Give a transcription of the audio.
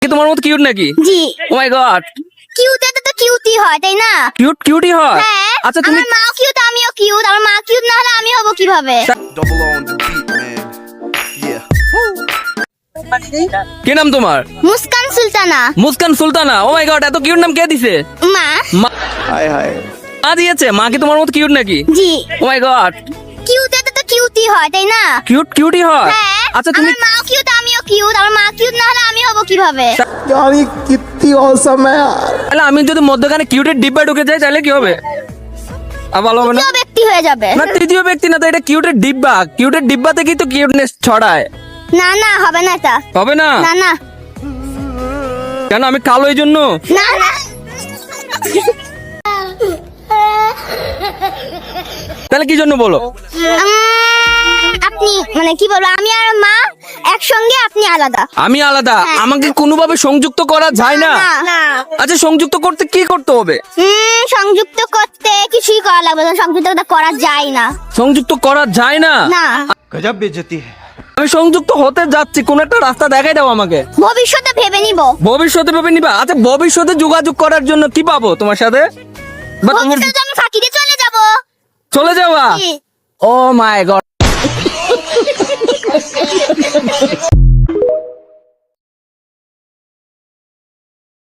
কি তোমার মতো কিউট নাকি? জি। ও মাই গড, কিউট এটা তো কিউটই হয় তাই না? কিউটই হয়। হ্যাঁ। আচ্ছা তুমি আমার মাও কিউট আমিও কিউট, আমার মা কিউট না হলে আমি হব কিভাবে? Double on the beat, man. Yeah. কি নাম তোমার? মুস্কান সুলতানা। মুস্কান সুলতানা। ও মাই গড, এত কিউট নাম কে দিছে? মা। Hi, hi. মা দিয়েছে। মা কি তোমার মতো কিউট নাকি? জি। ও মাই গড, কিউট এটা তো কিউটই হয় তাই না? কিউটই হয়। হ্যাঁ। আচ্ছা তুমি আমার মাও কিউট আমিও কিউট, আমার মা কিউট না হলে আমি হব কিভাবে? यार ये कितनी औसम है यार। তাহলে আমি যদি মধ্যখানে কিউটের ডিব্বা ঢুকে যাই তাহলে কি হবে? আর ভালো হবে না? তৃতীয় ব্যক্তি হয়ে যাবে। না তৃতীয় ব্যক্তি না তো, এটা কিউটের ডিব্বা। কিউটের ডিব্বা থেকেই তো কিউটনেস ছড়ায়। না না হবে না এটা। হবে না? না না কেন, আমি কালো এই জন্য? না না। তাহলে কি জন্য বলো? আপনি মানে কি বলবো, আমি আর মা একসঙ্গে, আপনি আলাদা। আমি আলাদা, হ্যাঁ। আমাকে কোনোভাবে সংযুক্ত করা যায় না? না। আচ্ছা সংযুক্ত করতে কি করতে হবে? সংযুক্ত করতে কিছুই করা লাগবে না, সংযুক্ত করা যায় না। সংযুক্ত করা যায় না? না। गजब बेइज्जती है। আমি সংযুক্ত হতে যাচ্ছি, কোন একটা রাস্তা দেখাই দাও আমাকে। ভবিষ্যতে ভেবে নিব। ভবিষ্যতে ভেবে নিবা? আচ্ছা ভবিষ্যতে যোগাযোগ করার জন্য কি পাবো তোমার সাথে? বা তোমার ভবিষ্যতে আমি ফাঁকি দিয়ে চলে যাব। চলে যাওয়া? জি। ও মাই গড।